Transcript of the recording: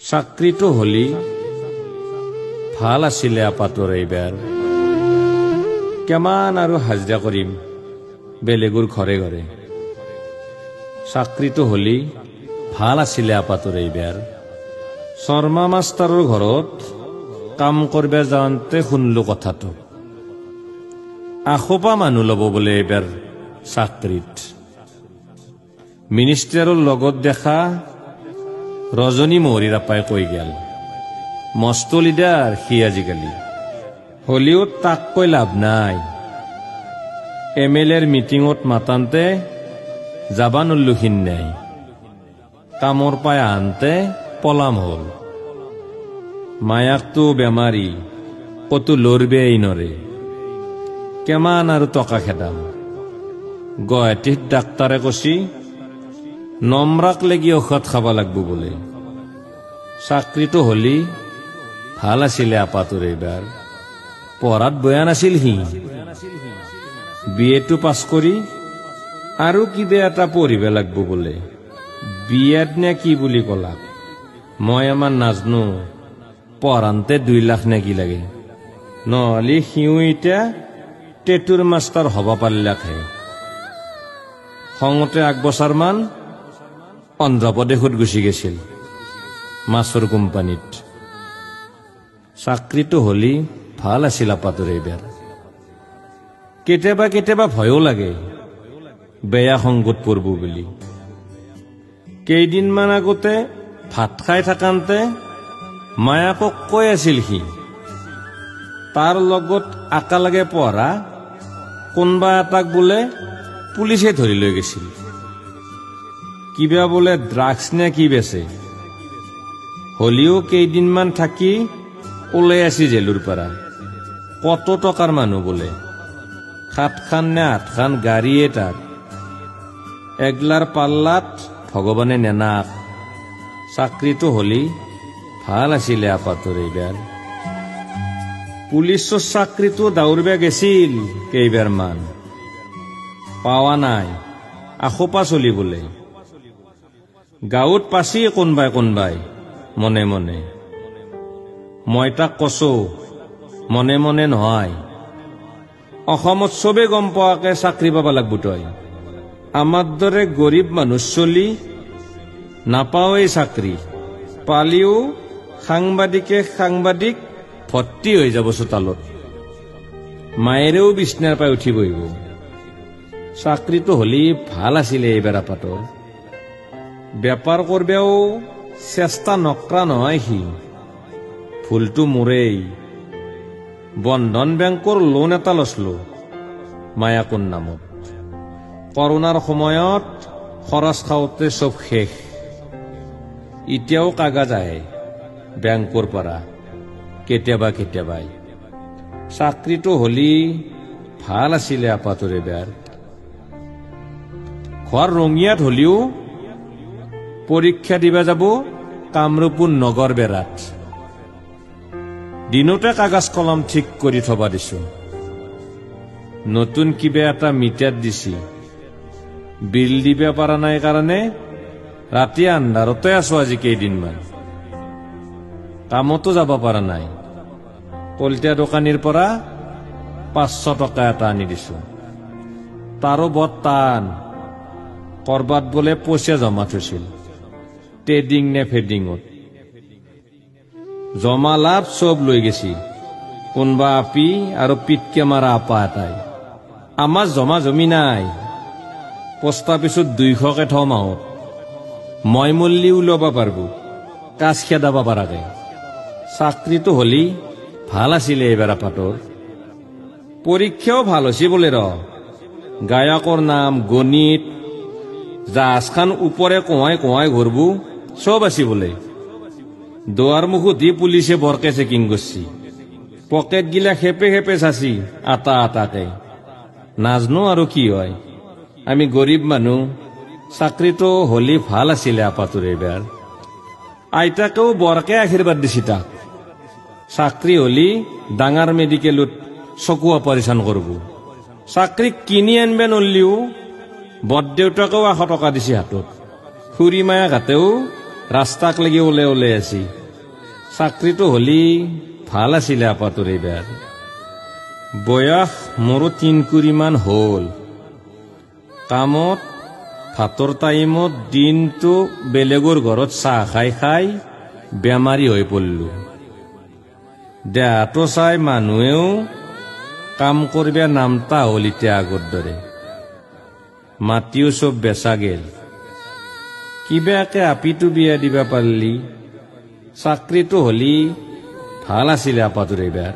চাকৰিটো হলি ভাল আছিলে আপাতৰ এইবাৰ কেমান আৰু হাজিৰা কৰিম বেলেগৰ ঘৰে ঘৰে চাকৰিটো হলি ভাল আছিলে আপাতৰ এইবাৰ শৰ্মা মাষ্টাৰৰ ঘৰত কাম কৰিব যাওঁতে শুনলো কথাটো আখোপা মানুহ ল'ব বোলে এইবাৰ চাকৰিত মিনিষ্টাৰৰ লগত দেখা ৰজনী মহৰীৰ আপাই কৈ গেল মস্ত লিডাৰ সি আজিকালি হলিও তাক কৈ লাভ নাই এমএলএৰ মিটিঙত মাতান্তে যাবা নল্লুখিন নাই কামৰ পাই আনতে পলাম হল মায়াকটো বেমাৰী কতো লৰবেই নৰে কেমান আৰু টকা খেদাম গুৱাহাটীত ডাক্তাৰে কৈছি নম্ৰাক লাগি ঔষধ খাব লাগব বোলে চাকৰিটো হলি ভাল আছিলে আপাতৰ এইবাৰ পঢ়াত বয়া নাছিল সি বিএটো পাছ কৰি আৰু কিবা এটা পঢ়িব লাগব বোলে বিএড নে কি বুলি কলাক মই আমাৰ নাজনো পঢ়ান্তে 2 লাখ নে কি লাগে নহলে সিও এতিয়া টেটুৰ মাষ্টাৰ হব পাৰিলাকহে খঙতে 1 বছৰমান অন্ধ্ৰপ্ৰদেশত গুচি গৈছিল মাছৰ কোম্পানীত চাকৰিটো হলি ভাল আছিল আপাতৰ এইবাৰ কেতিয়াবা কেতিয়াবা ভয়ো লাগে বেয়া সংগত পৰব বুলি কেইদিনমান আগতে ভাত খাই থাকান্তে মায়াকক কৈ আছিল সি তাৰ লগত একেলগে পঢ়া কোনবা এটাক বোলে পুলিচে ধৰি লৈ গৈছিল কিবা বোলে ড্ৰাগছ নে কি বেচে হলিও কেইদিনমান থাকি ওলাই আসি জেলুৰ পৰা কত টকাৰ মানুহ বোলে 7খান নে 8খান গাড়ীয়ে তাত এগলাৰ পাল্লাত ভগৱানে নেনাক চাকৰিটো হলি ভাল আছিলে আপাতৰ এইবাৰ পুলিচৰ চাকৰিটো দাউৰবা গেছিল কেইবাৰমান পাৱা নাই আখোপা চলি বোলে গাঁৱত পাছি কোনবাই মনে মনে মই তাক কছো মনে মনে নহয় অসমত চবে গম পোৱাকে চাকৰি পাব লাগব তই আমাৰ দৰে গৰীব মানুহ চলি নাপাওই চাকৰি পালিও সাংবাদিক ভৰ্তি হৈ যাব চোতালত মায়েৰেও বিছনাৰ পাই উঠি বহিব চাকৰিটো হলি ভাল আছিলে এইবাৰ আপাতৰ বেপাৰ কৰবেও চেষ্টা নকৰা নহয় সি ভুলটো মোৰেই বন্ধন বেংকৰ লোন এটা লৈছিলো মায়াকৰ নামত কৰোনাৰ সময়ত খৰচ খাওঁতে চব শেষ এতিয়াও কাগজ আহে বেংকৰ পৰা কেতিয়াবাই চাকৰিটো হলি ভাল আছিলে আপাতৰ এইবাৰ ঘৰ ৰঙিয়াত হলিও পৰীক্ষা দিবা যাব কামৰূপৰ নগৰ বেৰাত দিনতে কাগজ কলম ঠিক কৰি থবা দিছো নতুন কিবা এটা মিটাৰ দিছি বিল দিবা পাৰা নাই কাৰণে ৰাতি আন্ধাৰতে আছো আজি কেইদিনমান কামতো যাব পাৰা নাই কলতিয়া দোকানীৰ পৰা 500 টকা এটা আনি দিছো তাৰো বৰ টান কৰবাত বোলে পইচা জমা থৈছিল ট্ৰেডিং নে ফেডিঙত জমা লাভ চব লৈ গেছি কোনবা আপি আৰু পিটকে মাৰা আপা এটাই আমাৰ জমা জমি নাই পোষ্ট অফিচত 200কে থওঁ মাহত মই মল্লিও ল'ব পাৰব কাজ খেদাব পাৰাকে চাকৰিটো হলি ভাল আছিলে এইবাৰ আপাতৰ পৰীক্ষাও ভাল হৈছে বোলে গায়কৰ নাম গণিত জাহাজখান ওপৰে কোঁৱাই ঘূৰব চব আছে বোলে দুৱাৰ মুখত দি পুলিচে বৰকে চেকিং কৰছি পকেট গিলা খেপে চাচি আটাকে নাজনো আৰু কি হয় আমি গৰীব মানুহ চাকৰিটো হলি ভাল আছিলে আপাতৰ এইবাৰ আইতাকেও বৰকে আশীৰ্বাদ দিছি তাক চাকৰি হলি ডাঙৰ মেডিকেলত চকু অপাৰেশ্যন কৰব চাকৰি কিনি আনবে নল্লিও বৰদেউতাকেও 100 টকা দিছি হাতত খুৰী মায়া ঘাটেও ৰাস্তাক লাগি ওলাই ওলাই আছি চাকৰিটো হলি ভাল আছিলে আপাটোৰ এইবাৰ বয়স মোৰো 3 কুৰিমান হ'ল কামত ভাতৰ টাইমত দিনটো বেলেগৰ ঘৰত চাহ খাই খাই বেমাৰী হৈ পড়লো দেহাটো চাই মানুহেও কাম কৰিবা নামতা হ'ল এতিয়া আগৰ দৰে মাটিও চব বেচা গেল কিবাকে আপিটো বিয়া দিবা পাৰলি চাকৰিটো হলি ভাল আছিলে আপাটোৰ এইবাৰ